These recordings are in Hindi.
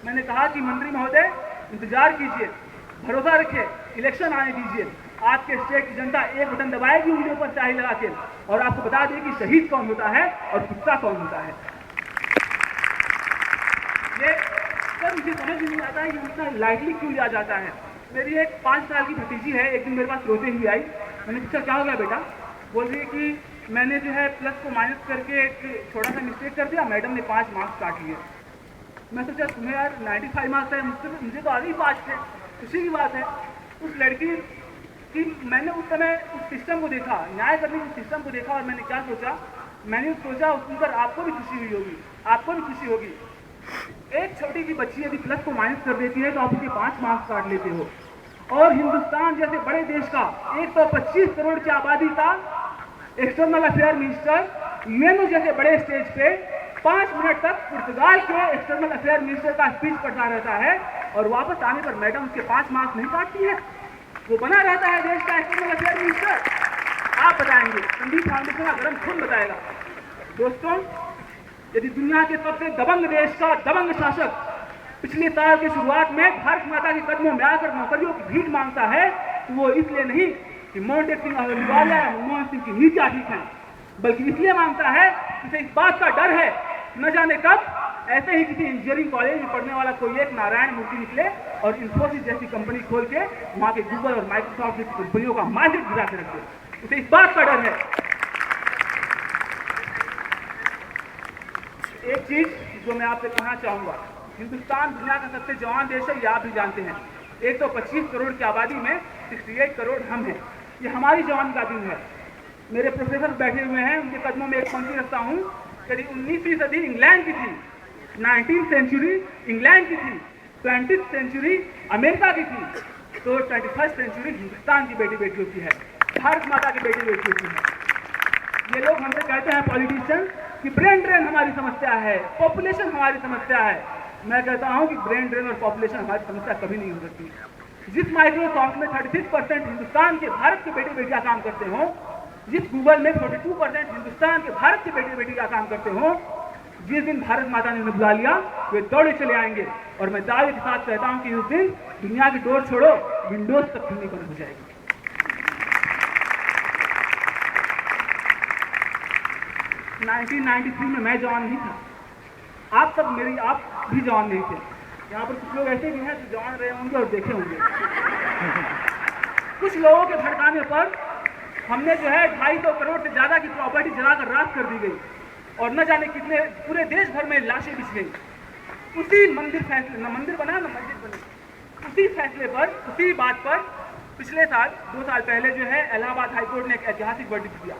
मैंने कहा कि मंत्री महोदय इंतजार कीजिए, भरोसा रखिए, इलेक्शन आने दीजिए, आपके स्टेट की जनता एक बटन दबाएगी उंगलियों पर स्याही लगा के और आपको बता देगी कि शहीद कौन होता है और कुत्ता कौन होता है। ये सर मुझे समझ नहीं आता है, ये इतना लाइटली क्यों लिया जाता है। मेरी एक 5 साल की भतीजी है, एक दिन मेरे पास रोते हुए आई। मैंने पूछा क्या हो गया बेटा? बोल रही है कि मैंने जो है प्लस को माइनस करके एक छोटा सा मिस्टेक कर दिया, मैडम ने 5 मार्क्स काट लिए। मैं सोचा तुम्हें यार 95 मार्क्स है, मुझे तो आगे ही 5 थे, खुशी की बात है। उस लड़की कि मैंने उस समय उस सिस्टम को देखा, न्याय करने के सिस्टम को देखा, और मैंने क्या सोचा, मैंने सोचा सुनकर आपको भी खुशी हुई होगी, आपको भी खुशी होगी। एक छोटी सी बच्ची यदि प्लस को माइनस कर देती है तो आप उसके 5 मार्क्स काट लेते हो, और हिंदुस्तान जैसे बड़े देश का 125 करोड़ की आबादी का एक्सटर्नल अफेयर मिनिस्टर यूएनओ जैसे बड़े स्टेज पे 5 मिनट तक पुर्तगाल के एक्सटर्नल अफेयर मिनिस्टर का स्पीच पढ़ता रहता है, और वापस आने पर मैडम उसके 5 मार्क्स नहीं काटती है, वो बना रहता है देश का एक्सटर्नल अफेयर मिनिस्टर। आप बताएंगे, संदीप फाउंडेशन का गरम खून बताएगा। दोस्तों, यदि दुनिया के सबसे दबंग देश का दबंग शासक पिछले साल की शुरुआत में भारत माता के कदमों में आकर नौकरियों की भीख मांगता है, तो वो इसलिए नहीं कि मोहन सिंह अहलूवालिया या मनमोहन सिंह की नीतियां ठीक हैं, बल्कि इसलिए मांगता है कि इस बात का डर है न जाने कब ऐसे ही किसी इंजीनियरिंग कॉलेज में पढ़ने वाला कोई एक नारायण मूर्ति निकले और इन्फोसिस जैसी कंपनी खोल के वहां के गूगल और माइक्रोसॉफ्ट जैसी कंपनियों का मार्केट गिरा के रख दे। उसे इस बात का डर है। एक चीज जो मैं आपसे कहना चाहूंगा, हिंदुस्तान दुनिया का सबसे जवान देश है, ये आप भी जानते हैं। 125 करोड़ की आबादी में 68 करोड़ हम हैं, ये हमारी जवानी का दिन है। मेरे प्रोफेसर बैठे हुए हैं, उनके कदमों में एक पंक्ति रखता हूँ, करीब 19वीं सदी इंग्लैंड की थी, 19th सेंचुरी इंग्लैंड की थी, 20th सेंचुरी अमेरिका की थी, तो 21st सेंचुरी हिंदुस्तान की बेटी बेटियों की है, भारत माता की बेटी बेटियों की है। ये लोग हमसे कहते हैं पॉलिटिशियन कि ब्रेन ड्रेन हमारी समस्या है, पॉपुलेशन हमारी समस्या है। मैं कहता हूं कि ब्रेन ड्रेन और पॉपुलेशन हमारी समस्या कभी नहीं हो सकती। जिस माइक्रोसॉफ्ट में 36% हिंदुस्तान के भारत के बेटे बेटियां काम करते हो, जिस गूगल में 42% हिंदुस्तान के भारत के बेटे बेटियां काम करते हो, जिस दिन भारत माता ने बुला लिया वे दौड़े चले आएंगे। और मैं दावे के साथ कहता हूं कि उस दिन दुनिया की डोर छोड़ो, विंडोज तक खुलनी बंद हो जाएगी। 1993 में मैं जवान नहीं था, आप भी जवान नहीं थे। यहाँ पर कुछ लोग ऐसे भी हैं जो जवान रहे होंगे और देखे होंगे। कुछ लोगों के भड़काने पर हमने जो है 250 करोड़ से ज्यादा की प्रॉपर्टी जलाकर राख कर दी गई, और न जाने कितने पूरे देश भर में लाशें बिछ गई। उसी मंदिर फैसले, न मंदिर बना न मस्जिद बनी, उसी फैसले पर, उसी बात पर पिछले साल 2 साल पहले जो है इलाहाबाद हाईकोर्ट ने एक ऐतिहासिक वर्डिक्ट दिया,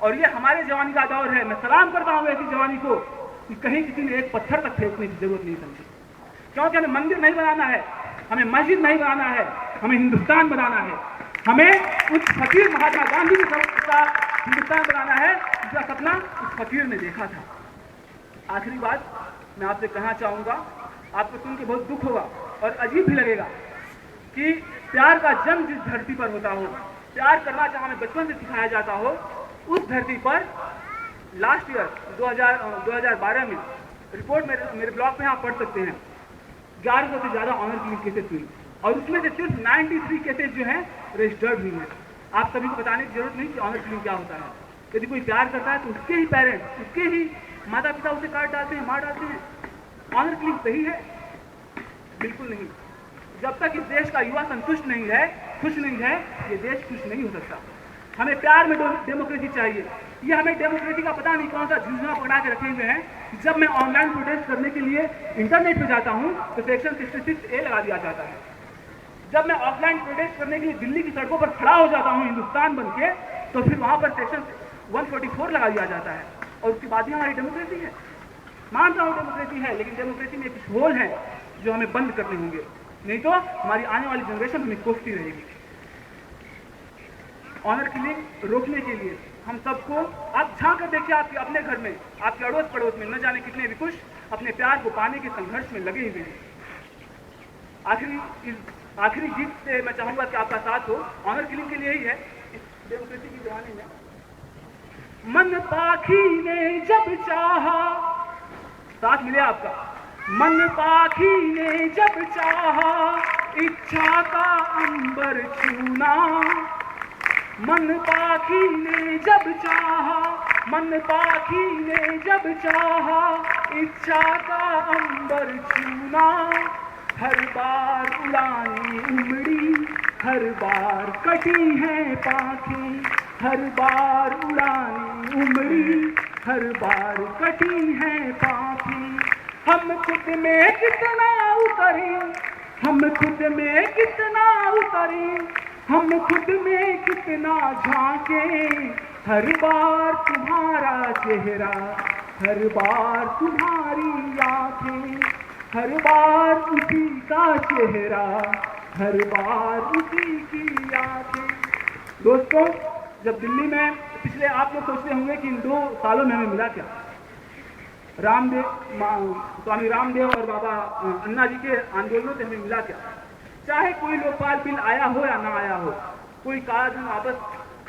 और ये हमारे जवानी का दौर है। मैं सलाम करता हूँ ऐसी जवानी को कि कहीं किसी ने एक पत्थर तक फेंकने की जरूरत नहीं समझी, क्योंकि हमें मंदिर नहीं बनाना है, हमें मस्जिद नहीं बनाना है, हमें हिंदुस्तान बनाना है। हमें उस फकीर महात्मा गांधी का हिंदुस्तान बनाना है जिसका सपना उस फकीर ने देखा था। आखिरी बात मैं आपसे कहना चाहूंगा, आपको सुन के बहुत दुख होगा और अजीब भी लगेगा कि प्यार का जन्म जिस धरती पर होता हो, प्यार करना जहाँ हमें बचपन से सिखाया जाता हो, उस धरती पर लास्ट ईयर 2012 में रिपोर्ट मेरे ब्लॉग में आप पढ़ सकते हैं, 1100 से ज्यादा ऑनर किलिंग केसेस हुई, और उसमें से सिर्फ 93 केसेस जो हैं रजिस्टर्ड हुई हैं। आप सभी को बताने की जरूरत नहीं कि ऑनर किलिंग क्या होता है। यदि कोई प्यार करता है तो उसके ही पेरेंट्स, उसके ही माता पिता उसे काट डालते हैं, मार डालते हैं। ऑनर किलिंग सही है? बिल्कुल नहीं। जब तक इस देश का युवा संतुष्ट नहीं है, खुश नहीं है, ये देश खुश नहीं हो सकता। हमें प्यार में डेमोक्रेसी चाहिए। ये हमें डेमोक्रेसी का पता नहीं कौन सा झुंझुना पकड़ा के रखे हुए हैं। जब मैं ऑनलाइन प्रोटेस्ट करने के लिए इंटरनेट पे जाता हूँ तो सेक्शन 66A लगा दिया जाता है। जब मैं ऑफलाइन प्रोटेस्ट करने के लिए दिल्ली की सड़कों पर खड़ा हो जाता हूँ हिंदुस्तान बन के, तो फिर वहां पर सेक्शन 144 लगा दिया जाता है, और उसके बाद ही हमारी डेमोक्रेसी है। मानता हूँ डेमोक्रेसी है, लेकिन डेमोक्रेसी में कुछ होल हैं जो हमें बंद करने होंगे, नहीं तो हमारी आने वाली जनरेशन हमें कोसती रहेगी। ऑनर किलिंग रोकने के लिए हम सबको, आप झांक कर देखिए आपके अपने घर में, आपके अड़ोस पड़ोस में न जाने कितने विकुश अपने प्यार को पाने के संघर्ष में लगे हुए हैं। आखिरी गीत से मैं चाहूंगा कि आपका साथ हो। ऑनर किलिंग के लिए ही है इस डेमोक्रेसी की जवानी में। मन पाखी ने जब चाहा, साथ मिले आपका, मन पाखी ने जब चाहा इच्छा का अंबर छूना, मन पाखी ने जब चाहा, मन पाखी ने जब चाहा इच्छा का अंबर छूना। हर बार उड़ाने उमड़ी, हर बार कटी है पाखें, हर बार उड़ाने उमड़ी, हर बार कटी है पाखें। हम खुद में कितना उतरे, हम खुद में कितना उतरे, हम खुद में कितना झांके। हर बार तुम्हारा चेहरा, हर बार तुम्हारी आंखें, हर बार उसी का चेहरा, हर बार उसी की आंखें। दोस्तों, जब दिल्ली में पिछले, आप लोग सोचते होंगे कि इन 2 सालों में हमें मिला क्या। स्वामी रामदेव और बाबा अन्ना जी के आंदोलनों से हमें मिला क्या। चाहे कोई लोकपाल बिल आया हो या ना आया हो, कोई कानून वापस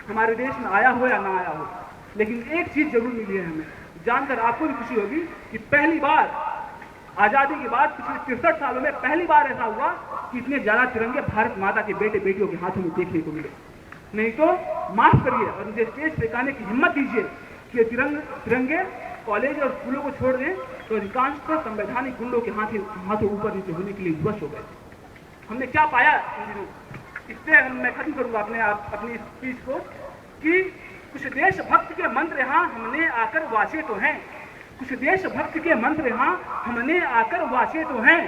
हमारे देश में आया हो या ना आया हो, लेकिन एक चीज जरूर मिली है हमें, जानकर आपको भी खुशी होगी कि पहली बार आजादी के बाद पिछले 63 सालों में पहली बार ऐसा हुआ कि इतने ज्यादा तिरंगे भारत माता के बेटे बेटियों के हाथों में देखने को मिले। नहीं तो माफ करिए और मुझे स्टेज पे कहने की हिम्मत दीजिए कि तिरंगे कॉलेज और स्कूलों को छोड़ दें तो अधिकांश संवैधानिक गुंडों के हाथों ऊपर नीचे होने के लिए विवश हो गए। हमने क्या पाया इन दिनों, इससे मैं खत्म करूंगा अपनी स्पीच को, कि कुछ देशभक्त के मंत्र यहाँ हमने आकर वासे तो हैं, कुछ देशभक्त के मंत्र यहाँ हमने आकर वासे तो हैं,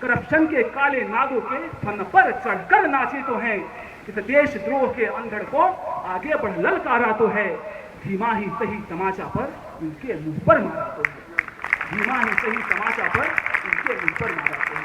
करप्शन के काले नागों के फन पर चढ़कर नाचे तो हैं, इस देशद्रोह के अंधड़ को आगे बढ़ ललकारा तो है, धीमा ही सही तमाचा पर उनके मुंह पर मारा तो है, धीमा ही सही तमाचा पर उनके मुंह पर मारा तो है।